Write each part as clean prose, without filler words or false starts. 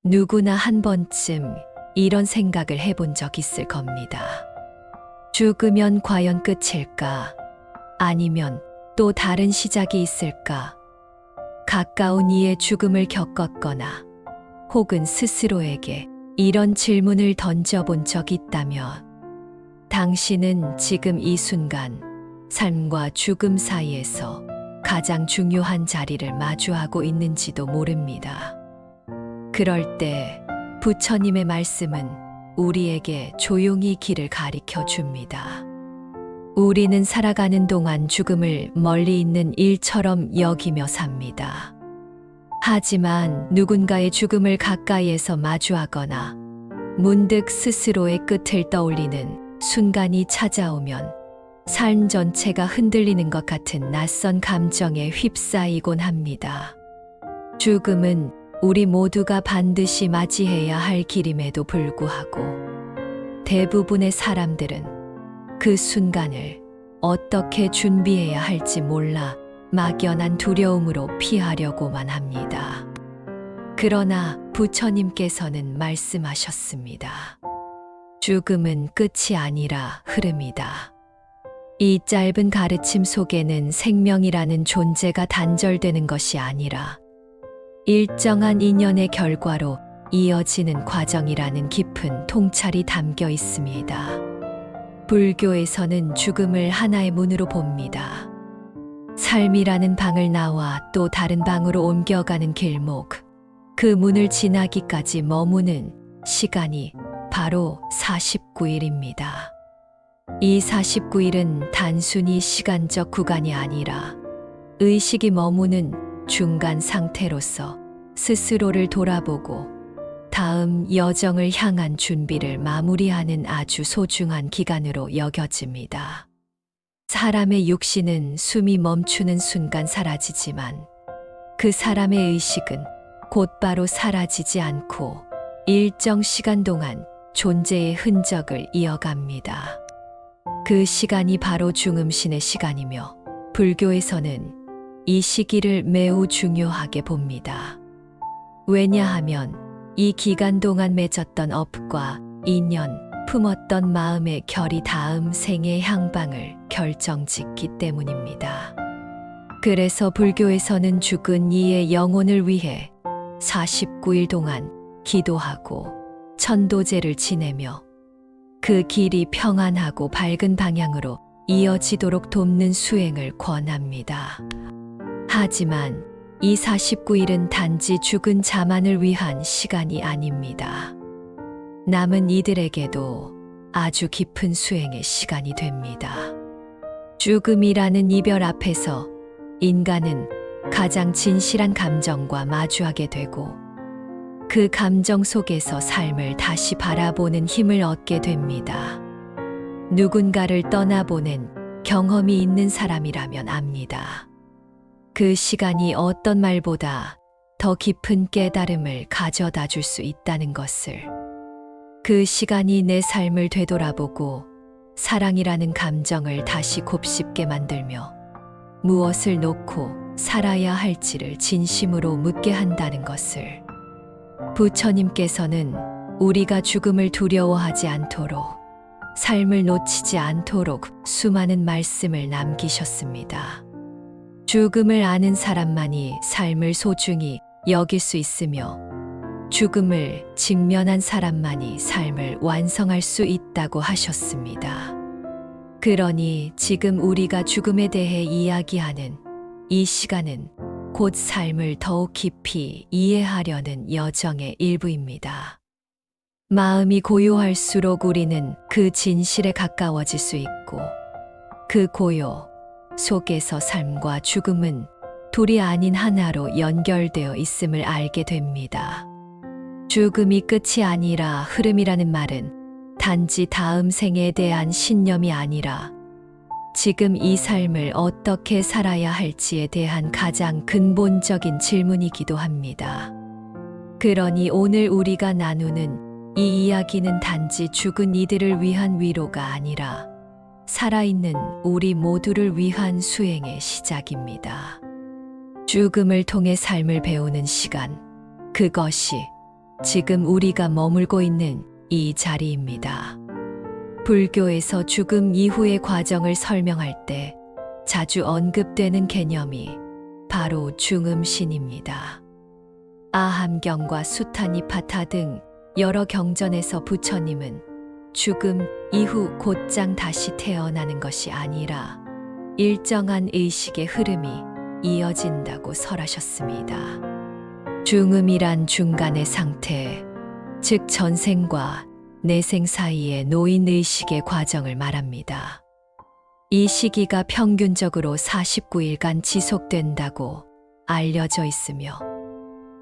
누구나 한 번쯤 이런 생각을 해본 적 있을 겁니다. 죽으면 과연 끝일까? 아니면 또 다른 시작이 있을까? 가까운 이의 죽음을 겪었거나 혹은 스스로에게 이런 질문을 던져본 적 있다면 당신은 지금 이 순간 삶과 죽음 사이에서 가장 중요한 자리를 마주하고 있는지도 모릅니다. 그럴 때 부처님의 말씀은 우리에게 조용히 길을 가리켜 줍니다. 우리는 살아가는 동안 죽음을 멀리 있는 일처럼 여기며 삽니다. 하지만 누군가의 죽음을 가까이에서 마주하거나 문득 스스로의 끝을 떠올리는 순간이 찾아오면 삶 전체가 흔들리는 것 같은 낯선 감정에 휩싸이곤 합니다. 죽음은 우리 모두가 반드시 맞이해야 할 길임에도 불구하고 대부분의 사람들은 그 순간을 어떻게 준비해야 할지 몰라 막연한 두려움으로 피하려고만 합니다. 그러나 부처님께서는 말씀하셨습니다. 죽음은 끝이 아니라 흐름이다. 이 짧은 가르침 속에는 생명이라는 존재가 단절되는 것이 아니라 일정한 인연의 결과로 이어지는 과정이라는 깊은 통찰이 담겨 있습니다. 불교에서는 죽음을 하나의 문으로 봅니다. 삶이라는 방을 나와 또 다른 방으로 옮겨가는 길목, 그 문을 지나기까지 머무는 시간이 바로 49일입니다. 이 49일은 단순히 시간적 구간이 아니라 의식이 머무는 중간 상태로서 스스로를 돌아보고 다음 여정을 향한 준비를 마무리하는 아주 소중한 기간으로 여겨집니다. 사람의 육신은 숨이 멈추는 순간 사라지지만 그 사람의 의식은 곧바로 사라지지 않고 일정 시간 동안 존재의 흔적을 이어갑니다. 그 시간이 바로 중음신의 시간이며 불교에서는 이 시기를 매우 중요하게 봅니다. 왜냐하면 이 기간 동안 맺었던 업과 인연, 품었던 마음의 결이 다음 생의 향방을 결정짓기 때문입니다. 그래서 불교에서는 죽은 이의 영혼을 위해 49일 동안 기도하고 천도제를 지내며 그 길이 평안하고 밝은 방향으로 이어지도록 돕는 수행을 권합니다. 하지만 이 49일은 단지 죽은 자만을 위한 시간이 아닙니다. 남은 이들에게도 아주 깊은 수행의 시간이 됩니다. 죽음이라는 이별 앞에서 인간은 가장 진실한 감정과 마주하게 되고 그 감정 속에서 삶을 다시 바라보는 힘을 얻게 됩니다. 누군가를 떠나보낸 경험이 있는 사람이라면 압니다. 그 시간이 어떤 말보다 더 깊은 깨달음을 가져다 줄 수 있다는 것을, 그 시간이 내 삶을 되돌아보고 사랑이라는 감정을 다시 곱씹게 만들며 무엇을 놓고 살아야 할지를 진심으로 묻게 한다는 것을, 부처님께서는 우리가 죽음을 두려워하지 않도록, 삶을 놓치지 않도록 수많은 말씀을 남기셨습니다. 죽음을 아는 사람만이 삶을 소중히 여길 수 있으며 죽음을 직면한 사람만이 삶을 완성할 수 있다고 하셨습니다. 그러니 지금 우리가 죽음에 대해 이야기하는 이 시간은 곧 삶을 더욱 깊이 이해하려는 여정의 일부입니다. 마음이 고요할수록 우리는 그 진실에 가까워질 수 있고 그 고요 속에서 삶과 죽음은 둘이 아닌 하나로 연결되어 있음을 알게 됩니다. 죽음이 끝이 아니라 흐름이라는 말은 단지 다음 생에 대한 신념이 아니라 지금 이 삶을 어떻게 살아야 할지에 대한 가장 근본적인 질문이기도 합니다. 그러니 오늘 우리가 나누는 이 이야기는 단지 죽은 이들을 위한 위로가 아니라 살아있는 우리 모두를 위한 수행의 시작입니다. 죽음을 통해 삶을 배우는 시간, 그것이 지금 우리가 머물고 있는 이 자리입니다. 불교에서 죽음 이후의 과정을 설명할 때 자주 언급되는 개념이 바로 중음신입니다. 아함경과 수타니파타 등 여러 경전에서 부처님은 죽음 이후 곧장 다시 태어나는 것이 아니라 일정한 의식의 흐름이 이어진다고 설하셨습니다. 중음이란 중간의 상태, 즉 전생과 내생 사이의 노인 의식의 과정을 말합니다. 이 시기가 평균적으로 49일간 지속된다고 알려져 있으며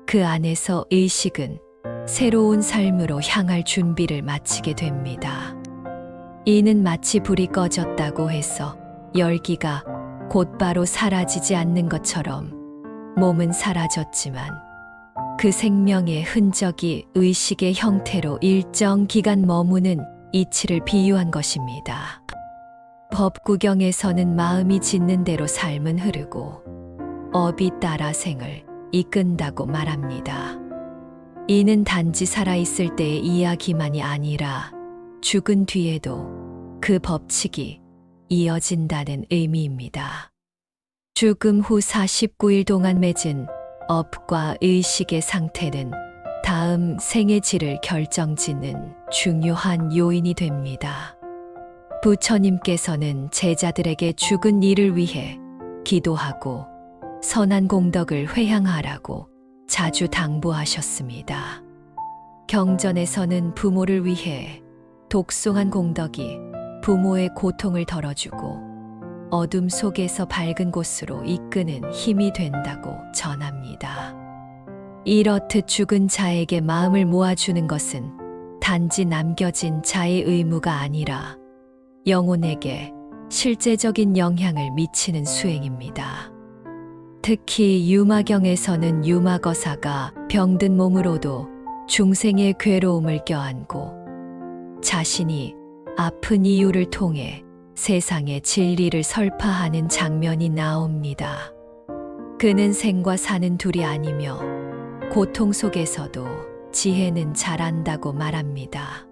그 안에서 의식은 새로운 삶으로 향할 준비를 마치게 됩니다. 이는 마치 불이 꺼졌다고 해서 열기가 곧바로 사라지지 않는 것처럼 몸은 사라졌지만 그 생명의 흔적이 의식의 형태로 일정 기간 머무는 이치를 비유한 것입니다. 법구경에서는 마음이 짓는 대로 삶은 흐르고 업이 따라 생을 이끈다고 말합니다. 이는 단지 살아있을 때의 이야기만이 아니라 죽은 뒤에도 그 법칙이 이어진다는 의미입니다. 죽음 후 49일 동안 맺은 업과 의식의 상태는 다음 생의 질을 결정짓는 중요한 요인이 됩니다. 부처님께서는 제자들에게 죽은 이를 위해 기도하고 선한 공덕을 회향하라고 자주 당부하셨습니다. 경전에서는 부모를 위해 독송한 공덕이 부모의 고통을 덜어주고 어둠 속에서 밝은 곳으로 이끄는 힘이 된다고 전합니다. 이렇듯 죽은 자에게 마음을 모아주는 것은 단지 남겨진 자의 의무가 아니라 영혼에게 실제적인 영향을 미치는 수행입니다. 특히 유마경에서는 유마거사가 병든 몸으로도 중생의 괴로움을 껴안고 자신이 아픈 이유를 통해 세상의 진리를 설파하는 장면이 나옵니다. 그는 생과 사는 둘이 아니며 고통 속에서도 지혜는 자란다고 말합니다.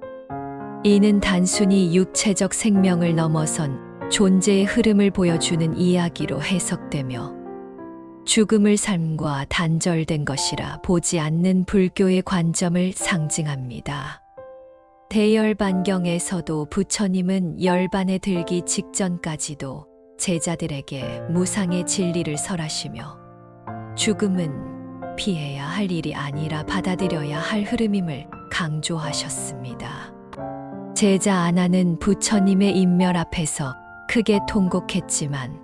이는 단순히 육체적 생명을 넘어선 존재의 흐름을 보여주는 이야기로 해석되며 죽음을 삶과 단절된 것이라 보지 않는 불교의 관점을 상징합니다. 대열반경에서도 부처님은 열반에 들기 직전까지도 제자들에게 무상의 진리를 설하시며 죽음은 피해야 할 일이 아니라 받아들여야 할 흐름임을 강조하셨습니다. 제자 아나는 부처님의 인멸 앞에서 크게 통곡했지만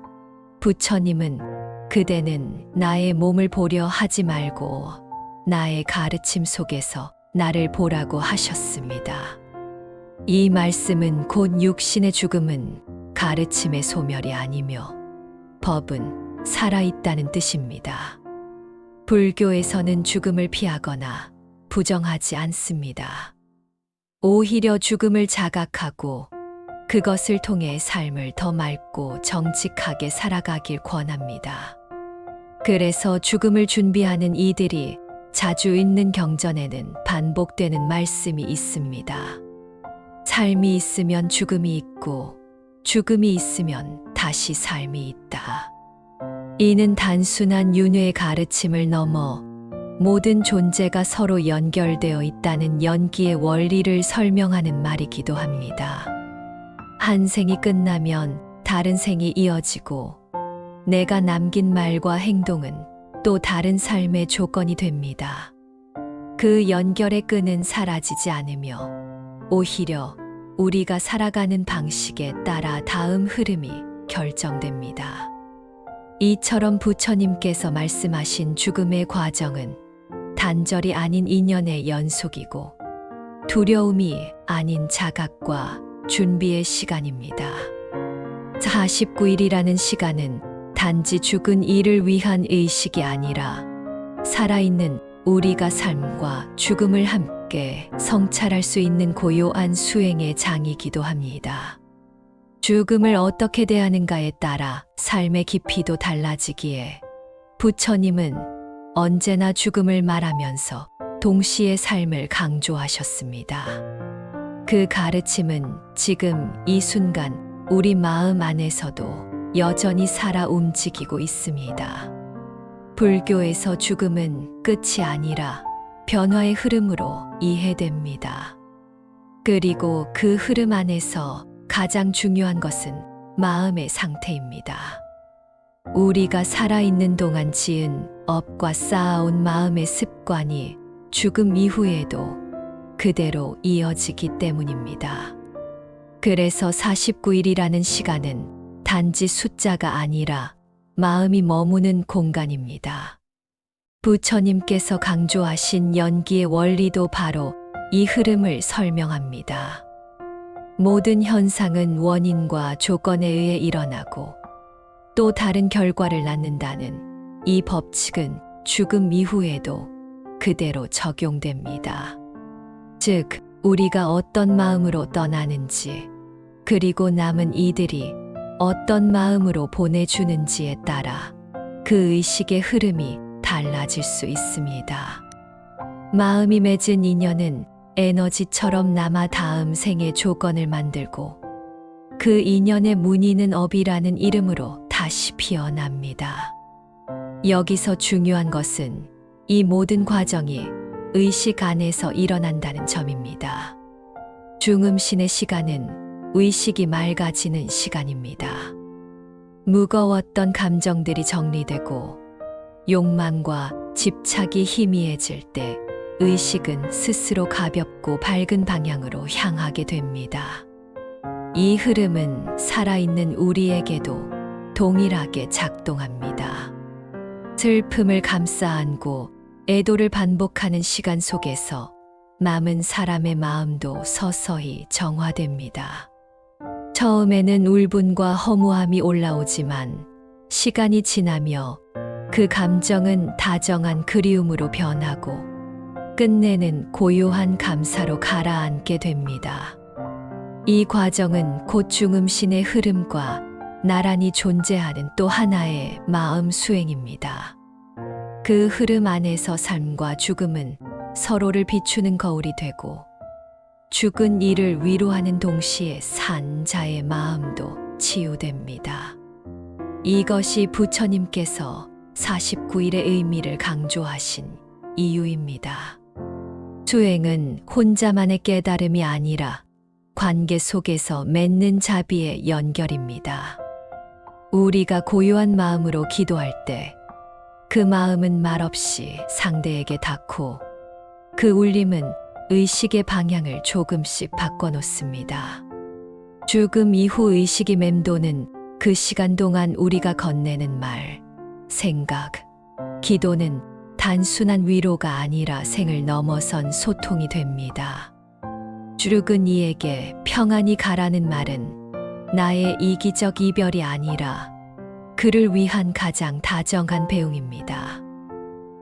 부처님은 그대는 나의 몸을 보려 하지 말고 나의 가르침 속에서 나를 보라고 하셨습니다. 이 말씀은 곧 육신의 죽음은 가르침의 소멸이 아니며 법은 살아있다는 뜻입니다. 불교에서는 죽음을 피하거나 부정하지 않습니다. 오히려 죽음을 자각하고 그것을 통해 삶을 더 맑고 정직하게 살아가길 권합니다. 그래서 죽음을 준비하는 이들이 자주 읽는 경전에는 반복되는 말씀이 있습니다. 삶이 있으면 죽음이 있고 죽음이 있으면 다시 삶이 있다. 이는 단순한 윤회의 가르침을 넘어 모든 존재가 서로 연결되어 있다는 연기의 원리를 설명하는 말이기도 합니다. 한 생이 끝나면 다른 생이 이어지고 내가 남긴 말과 행동은 또 다른 삶의 조건이 됩니다. 그 연결의 끈은 사라지지 않으며 오히려 우리가 살아가는 방식에 따라 다음 흐름이 결정됩니다. 이처럼 부처님께서 말씀하신 죽음의 과정은 단절이 아닌 인연의 연속이고 두려움이 아닌 자각과 준비의 시간입니다. 49일이라는 시간은 단지 죽은 이를 위한 의식이 아니라 살아있는 우리가 삶과 죽음을 함께 성찰할 수 있는 고요한 수행의 장이기도 합니다. 죽음을 어떻게 대하는가에 따라 삶의 깊이도 달라지기에 부처님은 언제나 죽음을 말하면서 동시의 삶을 강조하셨습니다. 그 가르침은 지금 이 순간 우리 마음 안에서도 여전히 살아 움직이고 있습니다. 불교에서 죽음은 끝이 아니라 변화의 흐름으로 이해됩니다. 그리고 그 흐름 안에서 가장 중요한 것은 마음의 상태입니다. 우리가 살아있는 동안 지은 업과 쌓아온 마음의 습관이 죽음 이후에도 그대로 이어지기 때문입니다. 그래서 49일이라는 시간은 단지 숫자가 아니라 마음이 머무는 공간입니다. 부처님께서 강조하신 연기의 원리도 바로 이 흐름을 설명합니다. 모든 현상은 원인과 조건에 의해 일어나고 또 다른 결과를 낳는다는 이 법칙은 죽음 이후에도 그대로 적용됩니다. 즉, 우리가 어떤 마음으로 떠나는지, 그리고 남은 이들이 어떤 마음으로 보내주는지에 따라 그 의식의 흐름이 달라질 수 있습니다. 마음이 맺은 인연은 에너지처럼 남아 다음 생의 조건을 만들고 그 인연의 무늬는 업이라는 이름으로 다시 피어납니다. 여기서 중요한 것은 이 모든 과정이 의식 안에서 일어난다는 점입니다. 중음신의 시간은 의식이 맑아지는 시간입니다. 무거웠던 감정들이 정리되고 욕망과 집착이 희미해질 때 의식은 스스로 가볍고 밝은 방향으로 향하게 됩니다. 이 흐름은 살아있는 우리에게도 동일하게 작동합니다. 슬픔을 감싸 안고 애도를 반복하는 시간 속에서 남은 사람의 마음도 서서히 정화됩니다. 처음에는 울분과 허무함이 올라오지만 시간이 지나며 그 감정은 다정한 그리움으로 변하고 끝내는 고요한 감사로 가라앉게 됩니다. 이 과정은 곧 중음신의 흐름과 나란히 존재하는 또 하나의 마음 수행입니다. 그 흐름 안에서 삶과 죽음은 서로를 비추는 거울이 되고 죽은 이를 위로하는 동시에 산 자의 마음도 치유됩니다. 이것이 부처님께서 49일의 의미를 강조하신 이유입니다. 수행은 혼자만의 깨달음이 아니라 관계 속에서 맺는 자비의 연결입니다. 우리가 고요한 마음으로 기도할 때 그 마음은 말없이 상대에게 닿고 그 울림은 의식의 방향을 조금씩 바꿔놓습니다. 죽음 이후 의식이 맴도는 그 시간 동안 우리가 건네는 말, 생각, 기도는 단순한 위로가 아니라 생을 넘어선 소통이 됩니다. 죽은 이에게 평안히 가라는 말은 나의 이기적 이별이 아니라 그를 위한 가장 다정한 배웅입니다.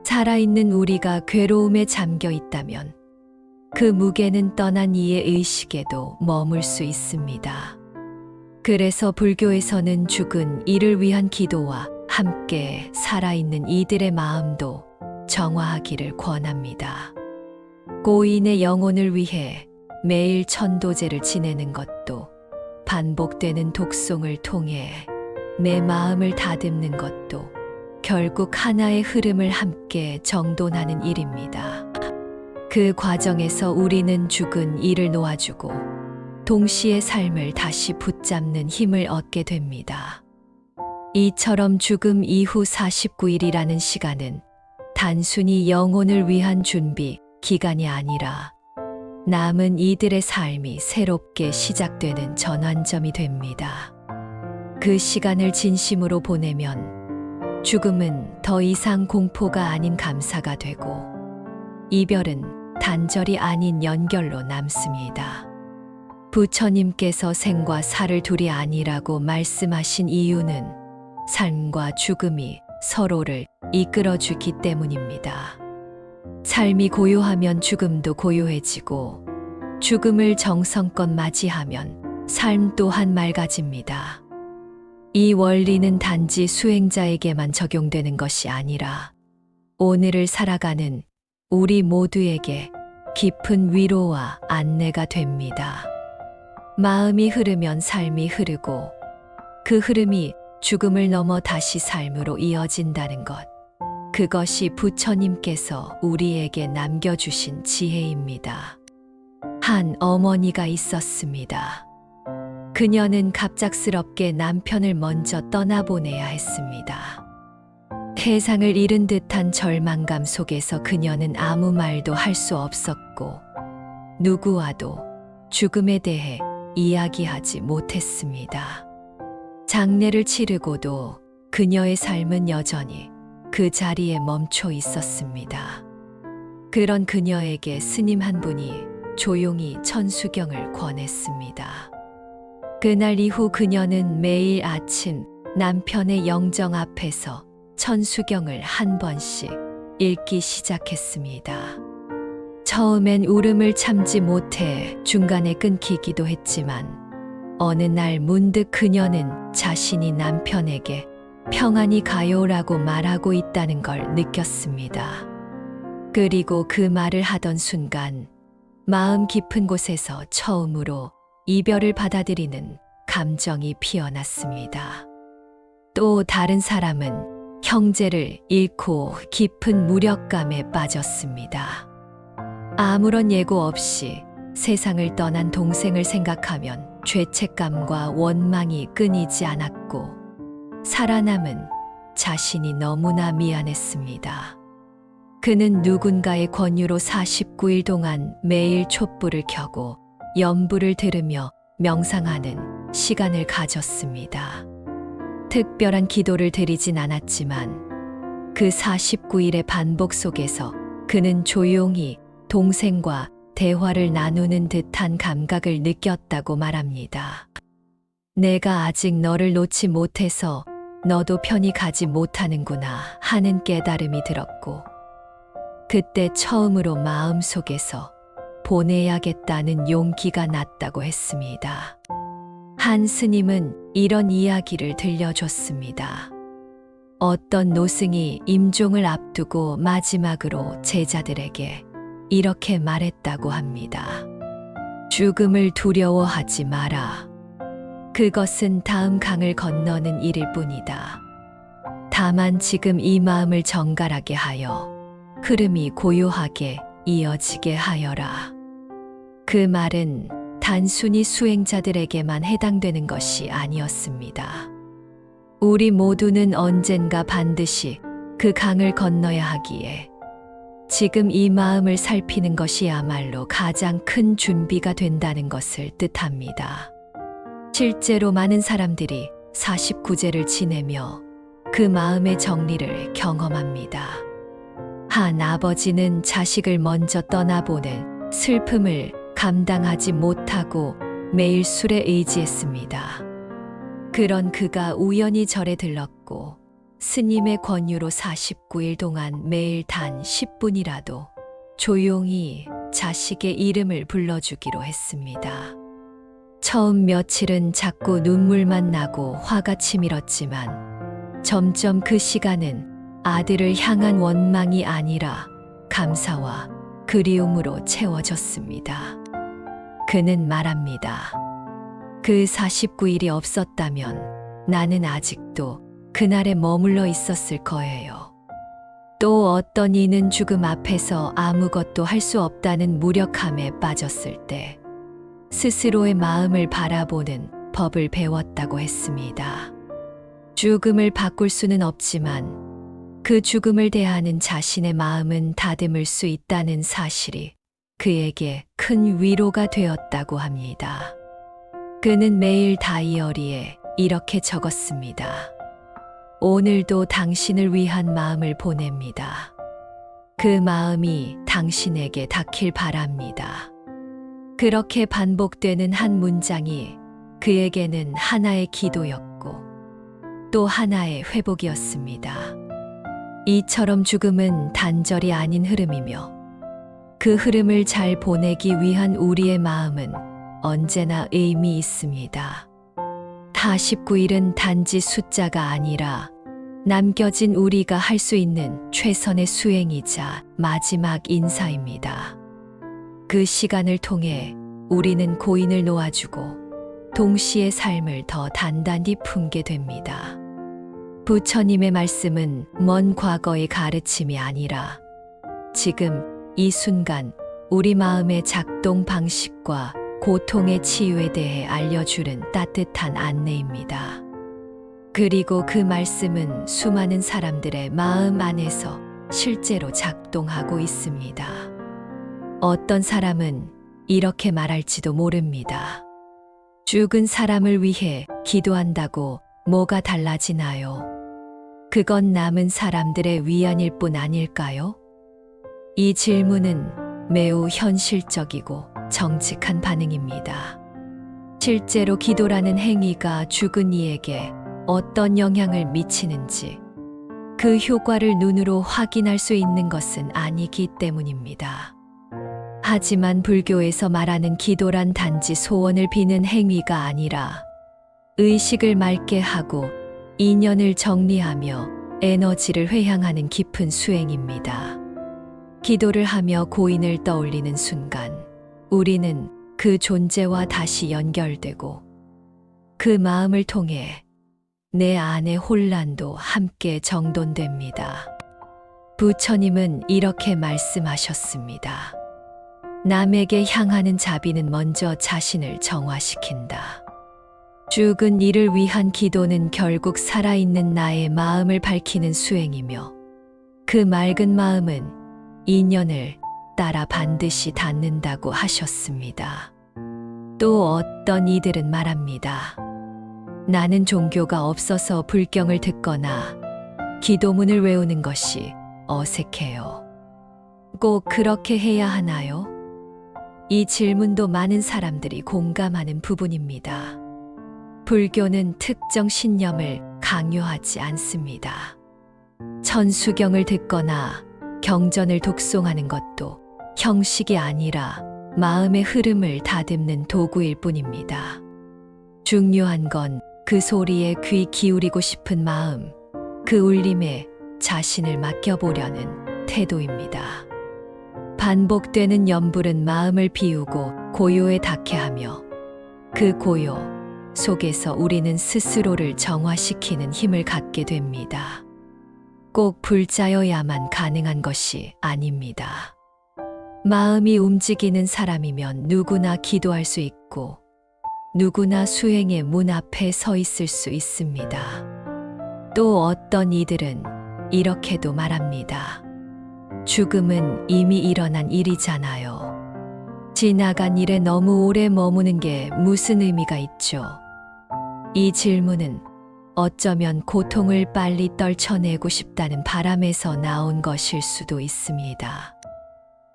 살아있는 우리가 괴로움에 잠겨 있다면 그 무게는 떠난 이의 의식에도 머물 수 있습니다. 그래서 불교에서는 죽은 이를 위한 기도와 함께 살아있는 이들의 마음도 정화하기를 권합니다. 고인의 영혼을 위해 매일 천도제를 지내는 것도, 반복되는 독송을 통해 내 마음을 다듬는 것도 결국 하나의 흐름을 함께 정돈하는 일입니다. 그 과정에서 우리는 죽은 이를 놓아주고 동시에 삶을 다시 붙잡는 힘을 얻게 됩니다. 이처럼 죽음 이후 49일이라는 시간은 단순히 영혼을 위한 준비 기간이 아니라 남은 이들의 삶이 새롭게 시작되는 전환점이 됩니다. 그 시간을 진심으로 보내면 죽음은 더 이상 공포가 아닌 감사가 되고 이별은 단절이 아닌 연결로 남습니다. 부처님께서 생과 사를 둘이 아니라고 말씀하신 이유는 삶과 죽음이 서로를 이끌어주기 때문입니다. 삶이 고요하면 죽음도 고요해지고 죽음을 정성껏 맞이하면 삶 또한 맑아집니다. 이 원리는 단지 수행자에게만 적용되는 것이 아니라 오늘을 살아가는 우리 모두에게 깊은 위로와 안내가 됩니다. 마음이 흐르면 삶이 흐르고 그 흐름이 죽음을 넘어 다시 삶으로 이어진다는 것. 그것이 부처님께서 우리에게 남겨주신 지혜입니다. 한 어머니가 있었습니다. 그녀는 갑작스럽게 남편을 먼저 떠나보내야 했습니다. 세상을 잃은 듯한 절망감 속에서 그녀는 아무 말도 할 수 없었고 누구와도 죽음에 대해 이야기하지 못했습니다. 장례를 치르고도 그녀의 삶은 여전히 그 자리에 멈춰 있었습니다. 그런 그녀에게 스님 한 분이 조용히 천수경을 권했습니다. 그날 이후 그녀는 매일 아침 남편의 영정 앞에서 천수경을 한 번씩 읽기 시작했습니다. 처음엔 울음을 참지 못해 중간에 끊기기도 했지만 어느 날 문득 그녀는 자신이 남편에게 평안히 가요라고 말하고 있다는 걸 느꼈습니다. 그리고 그 말을 하던 순간 마음 깊은 곳에서 처음으로 이별을 받아들이는 감정이 피어났습니다. 또 다른 사람은 형제를 잃고 깊은 무력감에 빠졌습니다. 아무런 예고 없이 세상을 떠난 동생을 생각하면 죄책감과 원망이 끊이지 않았고 살아남은 자신이 너무나 미안했습니다. 그는 누군가의 권유로 49일 동안 매일 촛불을 켜고 연불을 들으며 명상하는 시간을 가졌습니다. 특별한 기도를 드리진 않았지만 그 49일의 반복 속에서 그는 조용히 동생과 대화를 나누는 듯한 감각을 느꼈다고 말합니다. 내가 아직 너를 놓지 못해서 너도 편히 가지 못하는구나 하는 깨달음이 들었고 그때 처음으로 마음속에서 보내야겠다는 용기가 났다고 했습니다. 한 스님은 이런 이야기를 들려줬습니다. 어떤 노승이 임종을 앞두고 마지막으로 제자들에게 이렇게 말했다고 합니다. 죽음을 두려워하지 마라. 그것은 다음 강을 건너는 일일 뿐이다. 다만 지금 이 마음을 정갈하게 하여 흐름이 고요하게 이어지게 하여라. 그 말은 단순히 수행자들에게만 해당되는 것이 아니었습니다. 우리 모두는 언젠가 반드시 그 강을 건너야 하기에 지금 이 마음을 살피는 것이야말로 가장 큰 준비가 된다는 것을 뜻합니다. 실제로 많은 사람들이 49제를 지내며 그 마음의 정리를 경험합니다. 한 아버지는 자식을 먼저 떠나보낸 슬픔을 감당하지 못하고 매일 술에 의지했습니다. 그런 그가 우연히 절에 들렀고 스님의 권유로 49일 동안 매일 단 10분이라도 조용히 자식의 이름을 불러주기로 했습니다. 처음 며칠은 자꾸 눈물만 나고 화가 치밀었지만 점점 그 시간은 아들을 향한 원망이 아니라 감사와 그리움으로 채워졌습니다. 그는 말합니다. 그 49일이 없었다면 나는 아직도 그날에 머물러 있었을 거예요. 또 어떤 이는 죽음 앞에서 아무것도 할 수 없다는 무력함에 빠졌을 때 스스로의 마음을 바라보는 법을 배웠다고 했습니다. 죽음을 바꿀 수는 없지만 그 죽음을 대하는 자신의 마음은 다듬을 수 있다는 사실이 그에게 큰 위로가 되었다고 합니다. 그는 매일 다이어리에 이렇게 적었습니다. 오늘도 당신을 위한 마음을 보냅니다. 그 마음이 당신에게 닿길 바랍니다. 그렇게 반복되는 한 문장이 그에게는 하나의 기도였고 또 하나의 회복이었습니다. 이처럼 죽음은 단절이 아닌 흐름이며 그 흐름을 잘 보내기 위한 우리의 마음은 언제나 의미 있습니다. 49일은 단지 숫자가 아니라 남겨진 우리가 할 수 있는 최선의 수행이자 마지막 인사입니다. 그 시간을 통해 우리는 고인을 놓아주고 동시에 삶을 더 단단히 품게 됩니다. 부처님의 말씀은 먼 과거의 가르침이 아니라 지금 이 순간 우리 마음의 작동 방식과 고통의 치유에 대해 알려주는 따뜻한 안내입니다. 그리고 그 말씀은 수많은 사람들의 마음 안에서 실제로 작동하고 있습니다. 어떤 사람은 이렇게 말할지도 모릅니다. 죽은 사람을 위해 기도한다고 뭐가 달라지나요? 그건 남은 사람들의 위안일 뿐 아닐까요? 이 질문은 매우 현실적이고 정직한 반응입니다. 실제로 기도라는 행위가 죽은 이에게 어떤 영향을 미치는지 그 효과를 눈으로 확인할 수 있는 것은 아니기 때문입니다. 하지만 불교에서 말하는 기도란 단지 소원을 비는 행위가 아니라 의식을 맑게 하고 인연을 정리하며 에너지를 회향하는 깊은 수행입니다. 기도를 하며 고인을 떠올리는 순간 우리는 그 존재와 다시 연결되고 그 마음을 통해 내 안의 혼란도 함께 정돈됩니다. 부처님은 이렇게 말씀하셨습니다. 남에게 향하는 자비는 먼저 자신을 정화시킨다. 죽은 이를 위한 기도는 결국 살아있는 나의 마음을 밝히는 수행이며 그 맑은 마음은 인연을 따라 반드시 닿는다고 하셨습니다. 또 어떤 이들은 말합니다. 나는 종교가 없어서 불경을 듣거나 기도문을 외우는 것이 어색해요. 꼭 그렇게 해야 하나요? 이 질문도 많은 사람들이 공감하는 부분입니다. 불교는 특정 신념을 강요하지 않습니다. 천수경을 듣거나 경전을 독송하는 것도 형식이 아니라 마음의 흐름을 다듬는 도구일 뿐입니다. 중요한 건 그 소리에 귀 기울이고 싶은 마음, 그 울림에 자신을 맡겨보려는 태도입니다. 반복되는 염불은 마음을 비우고 고요에 닿게 하며 그 고요 속에서 우리는 스스로를 정화시키는 힘을 갖게 됩니다. 꼭 불자여야만 가능한 것이 아닙니다. 마음이 움직이는 사람이면 누구나 기도할 수 있고 누구나 수행의 문 앞에 서 있을 수 있습니다. 또 어떤 이들은 이렇게도 말합니다. 죽음은 이미 일어난 일이잖아요. 지나간 일에 너무 오래 머무는 게 무슨 의미가 있죠? 이 질문은 어쩌면 고통을 빨리 떨쳐내고 싶다는 바람에서 나온 것일 수도 있습니다.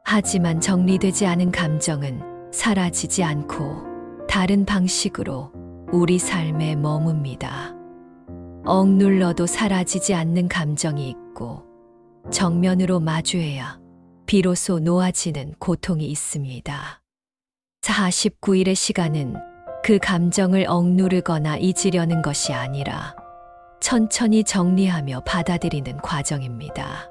하지만 정리되지 않은 감정은 사라지지 않고 다른 방식으로 우리 삶에 머뭅니다. 억눌러도 사라지지 않는 감정이 있고 정면으로 마주해야 비로소 놓아지는 고통이 있습니다. 49일의 시간은 그 감정을 억누르거나 잊으려는 것이 아니라 천천히 정리하며 받아들이는 과정입니다.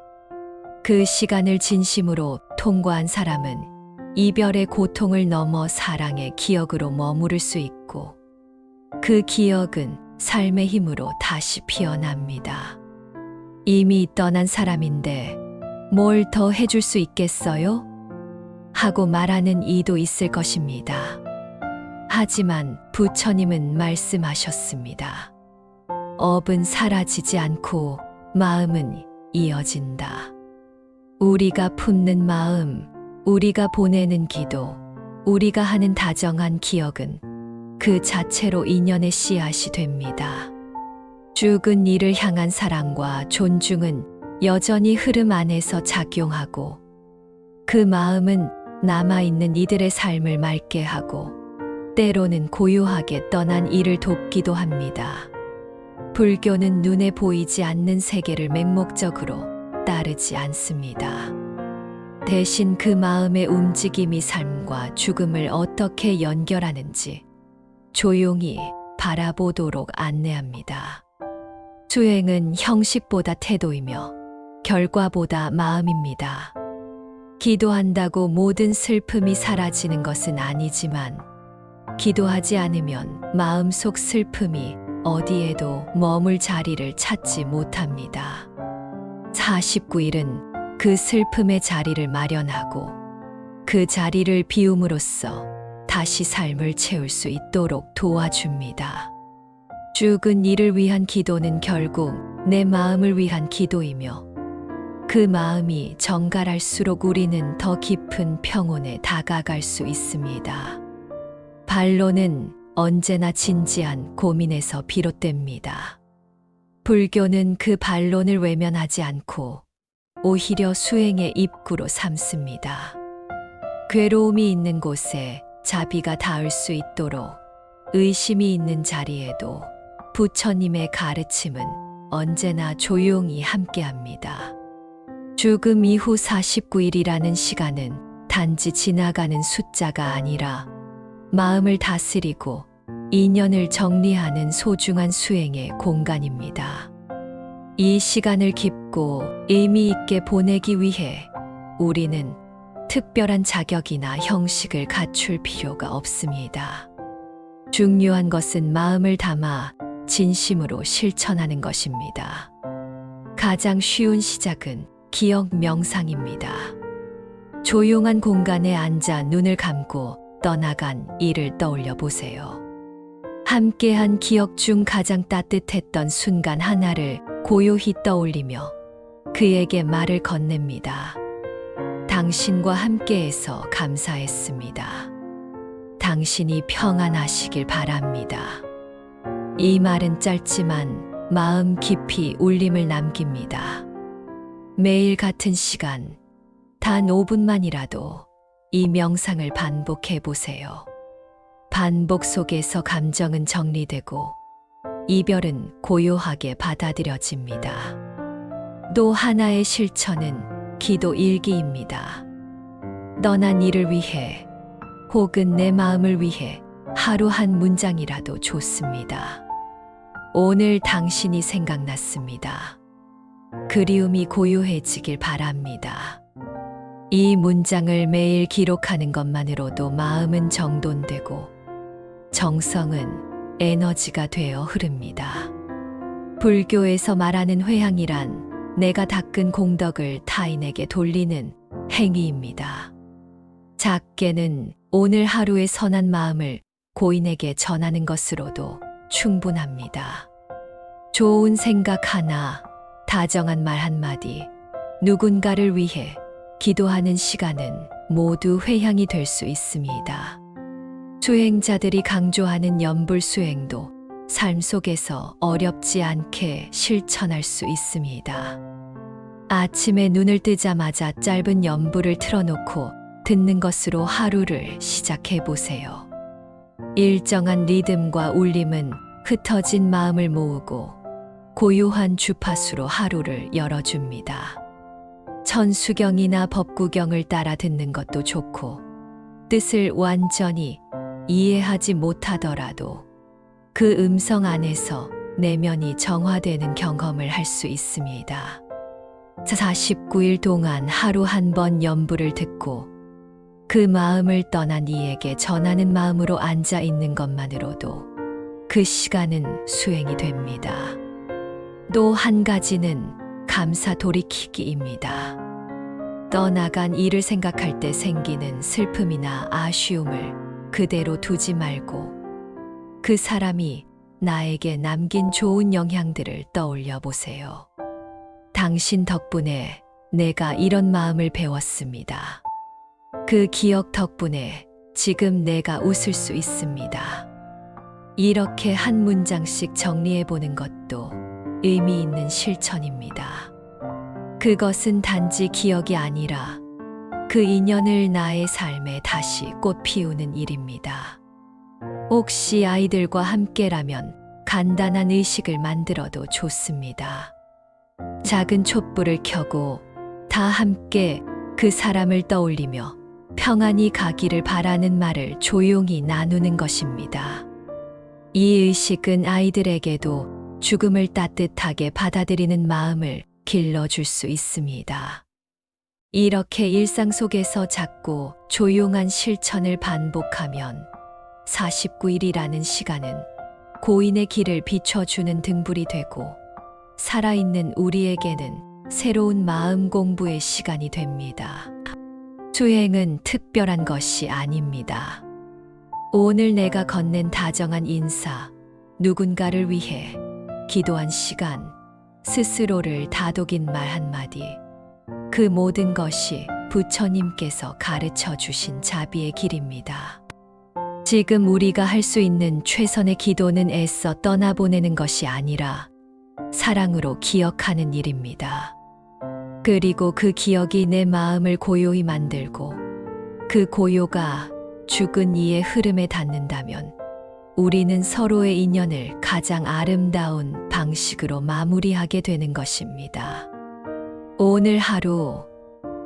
그 시간을 진심으로 통과한 사람은 이별의 고통을 넘어 사랑의 기억으로 머무를 수 있고 그 기억은 삶의 힘으로 다시 피어납니다. 이미 떠난 사람인데 뭘 더 해줄 수 있겠어요? 하고 말하는 이도 있을 것입니다. 하지만 부처님은 말씀하셨습니다. 업은 사라지지 않고 마음은 이어진다. 우리가 품는 마음, 우리가 보내는 기도, 우리가 하는 다정한 기억은 그 자체로 인연의 씨앗이 됩니다. 죽은 이를 향한 사랑과 존중은 여전히 흐름 안에서 작용하고 그 마음은 남아있는 이들의 삶을 맑게 하고 때로는 고요하게 떠난 이를 돕기도 합니다. 불교는 눈에 보이지 않는 세계를 맹목적으로 따르지 않습니다. 대신 그 마음의 움직임이 삶과 죽음을 어떻게 연결하는지 조용히 바라보도록 안내합니다. 수행은 형식보다 태도이며 결과보다 마음입니다. 기도한다고 모든 슬픔이 사라지는 것은 아니지만 기도하지 않으면 마음속 슬픔이 어디에도 머물 자리를 찾지 못합니다. 49일은 그 슬픔의 자리를 마련하고 그 자리를 비움으로써 다시 삶을 채울 수 있도록 도와줍니다. 죽은 이를 위한 기도는 결국 내 마음을 위한 기도이며 그 마음이 정갈할수록 우리는 더 깊은 평온에 다가갈 수 있습니다. 반론은 언제나 진지한 고민에서 비롯됩니다. 불교는 그 반론을 외면하지 않고 오히려 수행의 입구로 삼습니다. 괴로움이 있는 곳에 자비가 닿을 수 있도록 의심이 있는 자리에도 부처님의 가르침은 언제나 조용히 함께합니다. 죽음 이후 49일이라는 시간은 단지 지나가는 숫자가 아니라 마음을 다스리고 인연을 정리하는 소중한 수행의 공간입니다. 이 시간을 깊고 의미 있게 보내기 위해 우리는 특별한 자격이나 형식을 갖출 필요가 없습니다. 중요한 것은 마음을 담아 진심으로 실천하는 것입니다. 가장 쉬운 시작은 기억 명상입니다. 조용한 공간에 앉아 눈을 감고 떠나간 일을 떠올려 보세요. 함께한 기억 중 가장 따뜻했던 순간 하나를 고요히 떠올리며 그에게 말을 건넵니다. 당신과 함께해서 감사했습니다. 당신이 평안하시길 바랍니다. 이 말은 짧지만 마음 깊이 울림을 남깁니다. 매일 같은 시간, 단 5분만이라도 이 명상을 반복해 보세요. 반복 속에서 감정은 정리되고 이별은 고요하게 받아들여집니다. 또 하나의 실천은 기도 일기입니다. 떠난 이를 위해 혹은 내 마음을 위해 하루 한 문장이라도 좋습니다. 오늘 당신이 생각났습니다. 그리움이 고요해지길 바랍니다. 이 문장을 매일 기록하는 것만으로도 마음은 정돈되고 정성은 에너지가 되어 흐릅니다. 불교에서 말하는 회향이란 내가 닦은 공덕을 타인에게 돌리는 행위입니다. 작게는 오늘 하루의 선한 마음을 고인에게 전하는 것으로도 충분합니다. 좋은 생각 하나, 다정한 말 한마디, 누군가를 위해 기도하는 시간은 모두 회향이 될 수 있습니다. 수행자들이 강조하는 연불 수행도 삶 속에서 어렵지 않게 실천할 수 있습니다. 아침에 눈을 뜨자마자 짧은 연불을 틀어놓고 듣는 것으로 하루를 시작해 보세요. 일정한 리듬과 울림은 흩어진 마음을 모으고 고요한 주파수로 하루를 열어줍니다. 천수경이나 법구경을 따라 듣는 것도 좋고 뜻을 완전히 이해하지 못하더라도 그 음성 안에서 내면이 정화되는 경험을 할 수 있습니다. 49일 동안 하루 한 번 연불을 듣고 그 마음을 떠난 이에게 전하는 마음으로 앉아 있는 것만으로도 그 시간은 수행이 됩니다. 또 한 가지는 감사 돌이키기입니다. 떠나간 이를 생각할 때 생기는 슬픔이나 아쉬움을 그대로 두지 말고 그 사람이 나에게 남긴 좋은 영향들을 떠올려 보세요. 당신 덕분에 내가 이런 마음을 배웠습니다. 그 기억 덕분에 지금 내가 웃을 수 있습니다. 이렇게 한 문장씩 정리해 보는 것도 의미 있는 실천입니다. 그것은 단지 기억이 아니라 그 인연을 나의 삶에 다시 꽃 피우는 일입니다. 혹시 아이들과 함께라면 간단한 의식을 만들어도 좋습니다. 작은 촛불을 켜고 다 함께 그 사람을 떠올리며 평안히 가기를 바라는 말을 조용히 나누는 것입니다. 이 의식은 아이들에게도 죽음을 따뜻하게 받아들이는 마음을 길러줄 수 있습니다. 이렇게 일상 속에서 작고 조용한 실천을 반복하면 49일이라는 시간은 고인의 길을 비춰주는 등불이 되고 살아있는 우리에게는 새로운 마음 공부의 시간이 됩니다. 수행은 특별한 것이 아닙니다. 오늘 내가 건넨 다정한 인사, 누군가를 위해 기도한 시간, 스스로를 다독인 말 한마디, 그 모든 것이 부처님께서 가르쳐 주신 자비의 길입니다. 지금 우리가 할 수 있는 최선의 기도는 애써 떠나보내는 것이 아니라 사랑으로 기억하는 일입니다. 그리고 그 기억이 내 마음을 고요히 만들고 그 고요가 죽은 이의 흐름에 닿는다면 우리는 서로의 인연을 가장 아름다운 방식으로 마무리하게 되는 것입니다. 오늘 하루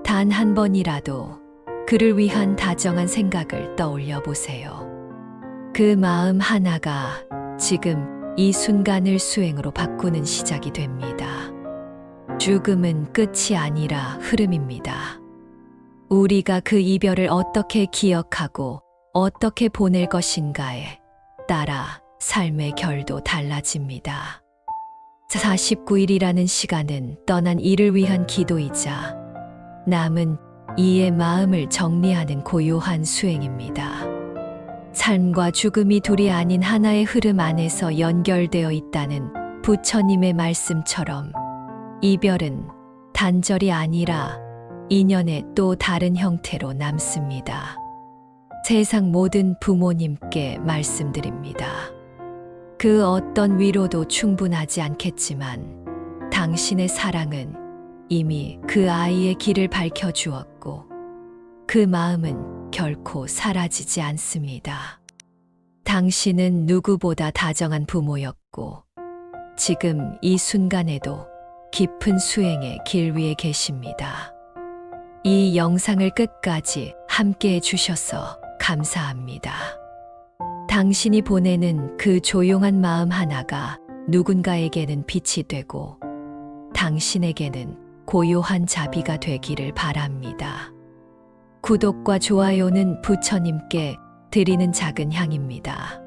단 한 번이라도 그를 위한 다정한 생각을 떠올려 보세요. 그 마음 하나가 지금 이 순간을 수행으로 바꾸는 시작이 됩니다. 죽음은 끝이 아니라 흐름입니다. 우리가 그 이별을 어떻게 기억하고 어떻게 보낼 것인가에 따라 삶의 결도 달라집니다. 49일이라는 시간은 떠난 이를 위한 기도이자 남은 이의 마음을 정리하는 고요한 수행입니다. 삶과 죽음이 둘이 아닌 하나의 흐름 안에서 연결되어 있다는 부처님의 말씀처럼 이별은 단절이 아니라 인연의 또 다른 형태로 남습니다. 세상 모든 부모님께 말씀드립니다. 그 어떤 위로도 충분하지 않겠지만 당신의 사랑은 이미 그 아이의 길을 밝혀주었고 그 마음은 결코 사라지지 않습니다. 당신은 누구보다 다정한 부모였고 지금 이 순간에도 깊은 수행의 길 위에 계십니다. 이 영상을 끝까지 함께 해주셔서 감사합니다. 당신이 보내는 그 조용한 마음 하나가 누군가에게는 빛이 되고 당신에게는 고요한 자비가 되기를 바랍니다. 구독과 좋아요는 부처님께 드리는 작은 향입니다.